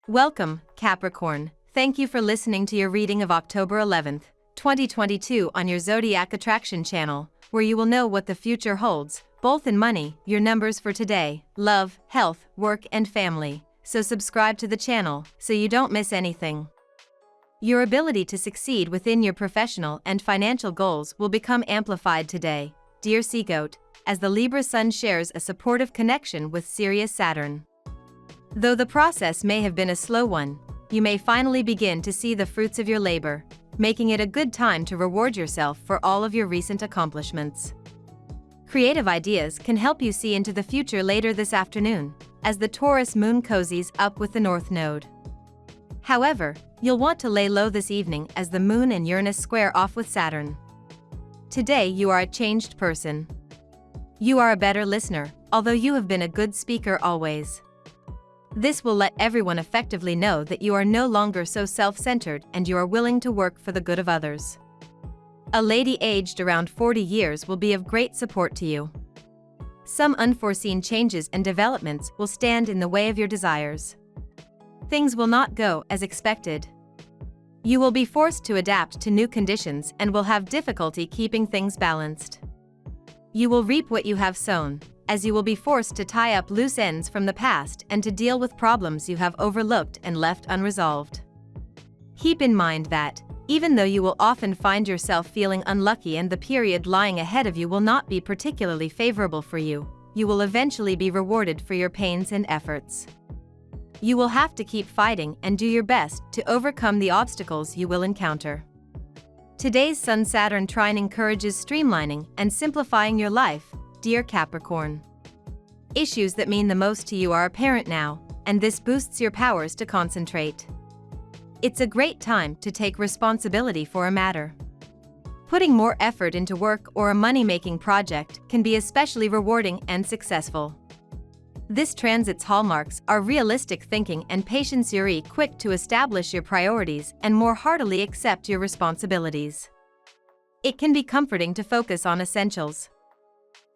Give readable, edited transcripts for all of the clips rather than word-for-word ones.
Welcome, Capricorn. Thank you for listening to your reading of October 11th, 2022 on your Zodiac Attraction channel, where you will know what the future holds, both in money, your numbers for today, love, health, work and family. So subscribe to the channel so you don't miss anything. Your ability to succeed within your professional and financial goals will become amplified today, dear Sea Goat, as the Libra Sun shares a supportive connection with Sirius Saturn. Though the process may have been a slow one, you may finally begin to see the fruits of your labor, making it a good time to reward yourself for all of your recent accomplishments. Creative ideas can help you see into the future later this afternoon, as the Taurus moon cozies up with the North Node. However, you'll want to lay low this evening as the moon and Uranus square off with Saturn. Today you are a changed person. You are a better listener, although you have been a good speaker always. This will let everyone effectively know that you are no longer so self-centered and you are willing to work for the good of others. A lady aged around 40 years will be of great support to you. Some unforeseen changes and developments will stand in the way of your desires. Things will not go as expected. You will be forced to adapt to new conditions and will have difficulty keeping things balanced. You will reap what you have sown, as you will be forced to tie up loose ends from the past and to deal with problems you have overlooked and left unresolved. Keep in mind that, even though you will often find yourself feeling unlucky and the period lying ahead of you will not be particularly favorable for you, you will eventually be rewarded for your pains and efforts. You will have to keep fighting and do your best to overcome the obstacles you will encounter. Today's Sun-Saturn trine encourages streamlining and simplifying your life, dear Capricorn. Issues that mean the most to you are apparent now, and this boosts your powers to concentrate. It's a great time to take responsibility for a matter. Putting more effort into work or a money-making project can be especially rewarding and successful. This transit's hallmarks are realistic thinking and patience. You're quick to establish your priorities and more heartily accept your responsibilities. It can be comforting to focus on essentials.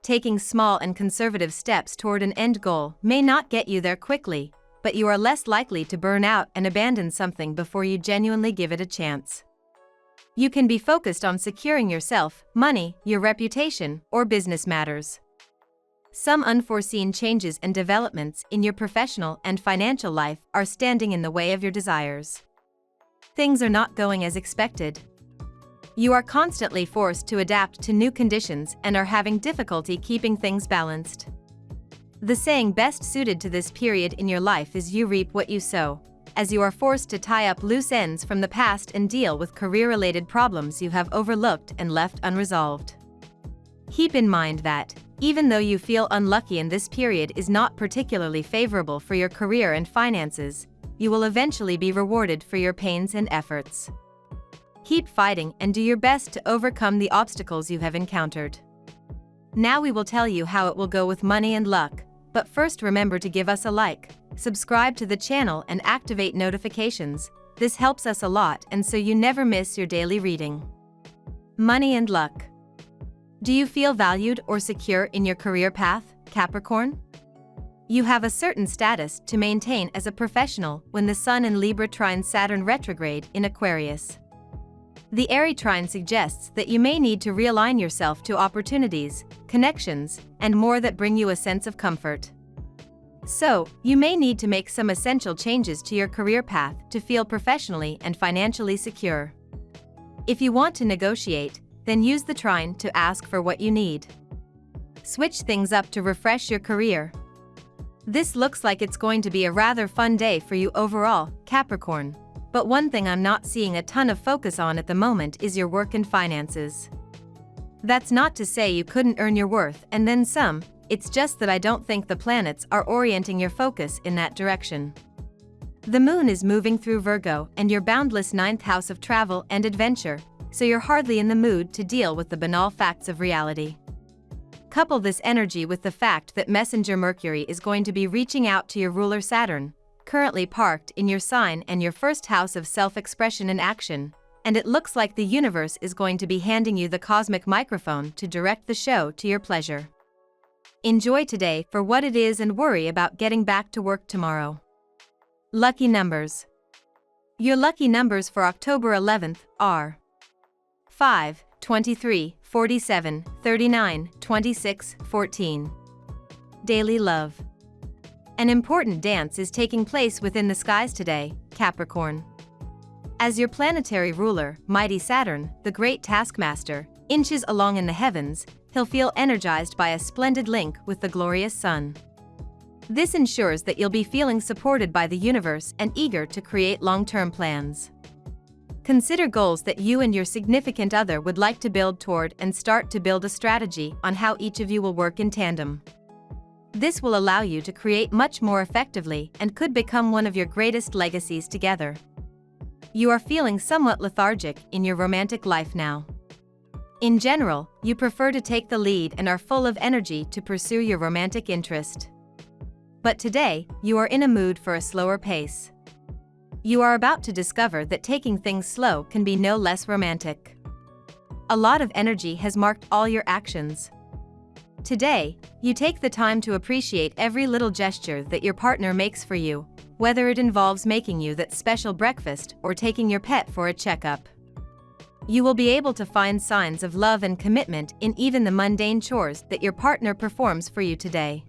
Taking small and conservative steps toward an end goal may not get you there quickly, but you are less likely to burn out and abandon something before you genuinely give it a chance. You can be focused on securing yourself, money, your reputation, or business matters. Some unforeseen changes and developments in your professional and financial life are standing in the way of your desires. Things are not going as expected. You are constantly forced to adapt to new conditions and are having difficulty keeping things balanced. The saying best suited to this period in your life is you reap what you sow, as you are forced to tie up loose ends from the past and deal with career-related problems you have overlooked and left unresolved. Keep in mind that, even though you feel unlucky and this period is not particularly favorable for your career and finances, you will eventually be rewarded for your pains and efforts. Keep fighting and do your best to overcome the obstacles you have encountered. Now we will tell you how it will go with money and luck, but first remember to give us a like, subscribe to the channel and activate notifications. This helps us a lot and so you never miss your daily reading. Money and luck. Do you feel valued or secure in your career path, Capricorn? You have a certain status to maintain as a professional when the Sun in Libra trines Saturn retrograde in Aquarius. The airy trine suggests that you may need to realign yourself to opportunities, connections, and more that bring you a sense of comfort. So, you may need to make some essential changes to your career path to feel professionally and financially secure. If you want to negotiate, then use the trine to ask for what you need. Switch things up to refresh your career. This looks like it's going to be a rather fun day for you overall, Capricorn. But one thing I'm not seeing a ton of focus on at the moment is your work and finances. That's not to say you couldn't earn your worth and then some, it's just that I don't think the planets are orienting your focus in that direction. The moon is moving through Virgo and your boundless ninth house of travel and adventure, so you're hardly in the mood to deal with the banal facts of reality. Couple this energy with the fact that Messenger Mercury is going to be reaching out to your ruler Saturn, currently parked in your sign and your first house of self-expression and action, and it looks like the universe is going to be handing you the cosmic microphone to direct the show to your pleasure. Enjoy today for what it is and worry about getting back to work tomorrow. Lucky numbers. Your lucky numbers for October 11th are 5, 23, 47, 39, 26, 14. Daily love. An important dance is taking place within the skies today, Capricorn. As your planetary ruler, mighty Saturn, the great taskmaster, inches along in the heavens, he'll feel energized by a splendid link with the glorious sun. This ensures that you'll be feeling supported by the universe and eager to create long-term plans. Consider goals that you and your significant other would like to build toward and start to build a strategy on how each of you will work in tandem. This will allow you to create much more effectively and could become one of your greatest legacies together. You are feeling somewhat lethargic in your romantic life now. In general, you prefer to take the lead and are full of energy to pursue your romantic interest. But today, you are in a mood for a slower pace. You are about to discover that taking things slow can be no less romantic. A lot of energy has marked all your actions. Today, you take the time to appreciate every little gesture that your partner makes for you, whether it involves making you that special breakfast or taking your pet for a checkup. You will be able to find signs of love and commitment in even the mundane chores that your partner performs for you today.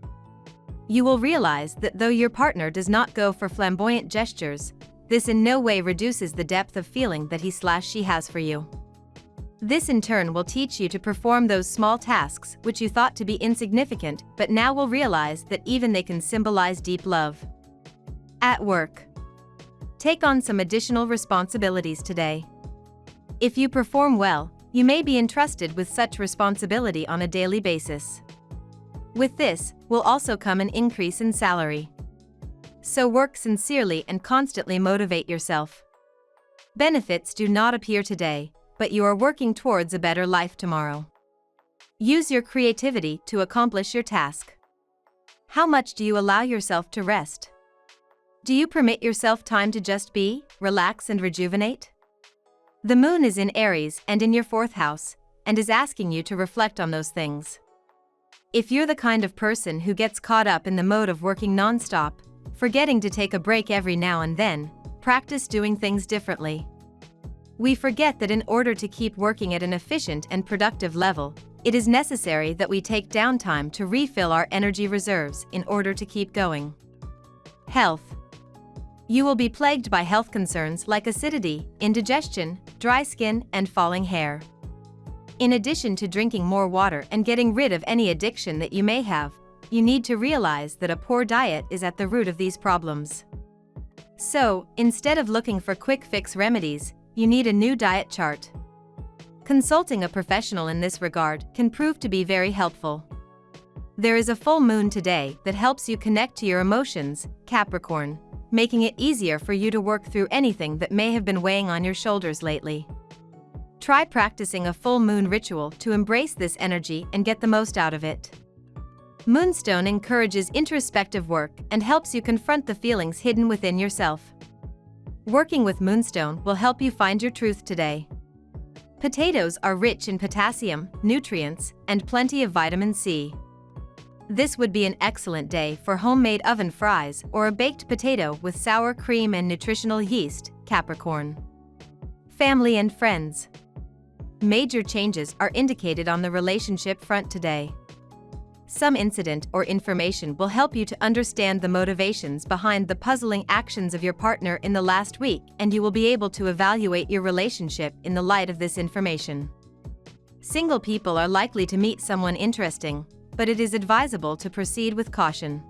You will realize that though your partner does not go for flamboyant gestures, this in no way reduces the depth of feeling that he/she has for you. This in turn will teach you to perform those small tasks which you thought to be insignificant but now will realize that even they can symbolize deep love. At work. Take on some additional responsibilities today. If you perform well, you may be entrusted with such responsibility on a daily basis. With this, will also come an increase in salary. So work sincerely and constantly motivate yourself. Benefits do not appear today, but you are working towards a better life tomorrow. Use your creativity to accomplish your task. How much do you allow yourself to rest? Do you permit yourself time to just be, relax and rejuvenate? The moon is in Aries and in your 4th house, and is asking you to reflect on those things. If you're the kind of person who gets caught up in the mode of working non-stop, forgetting to take a break every now and then, practice doing things differently. We forget that in order to keep working at an efficient and productive level, it is necessary that we take downtime to refill our energy reserves in order to keep going. Health. You will be plagued by health concerns like acidity, indigestion, dry skin, and falling hair. In addition to drinking more water and getting rid of any addiction that you may have, you need to realize that a poor diet is at the root of these problems. So, instead of looking for quick fix remedies, you need a new diet chart. Consulting a professional in this regard can prove to be very helpful. There is a full moon today that helps you connect to your emotions, Capricorn, making it easier for you to work through anything that may have been weighing on your shoulders lately. Try practicing a full moon ritual to embrace this energy and get the most out of it. Moonstone encourages introspective work and helps you confront the feelings hidden within yourself. Working with Moonstone will help you find your truth today. Potatoes are rich in potassium, nutrients, and plenty of vitamin C. This would be an excellent day for homemade oven fries or a baked potato with sour cream and nutritional yeast, Capricorn. Family and friends. Major changes are indicated on the relationship front today. Some incident or information will help you to understand the motivations behind the puzzling actions of your partner in the last week, and you will be able to evaluate your relationship in the light of this information. Single people are likely to meet someone interesting, but it is advisable to proceed with caution.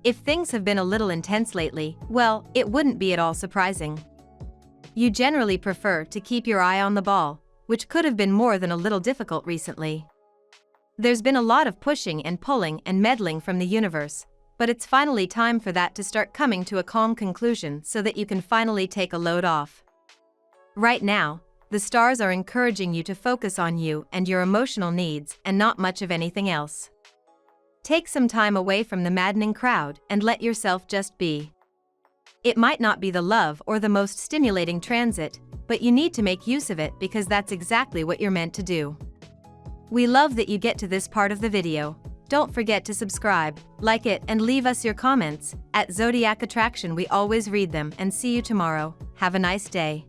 If things have been a little intense lately, well, it wouldn't be at all surprising. You generally prefer to keep your eye on the ball, which could have been more than a little difficult recently. There's been a lot of pushing and pulling and meddling from the universe, but it's finally time for that to start coming to a calm conclusion so that you can finally take a load off. Right now, the stars are encouraging you to focus on you and your emotional needs and not much of anything else. Take some time away from the maddening crowd and let yourself just be. It might not be the love or the most stimulating transit, but you need to make use of it because that's exactly what you're meant to do. We love that you get to this part of the video. Don't forget to subscribe, like it, and leave us your comments. At Zodiac Attraction, we always read them, and see you tomorrow. Have a nice day.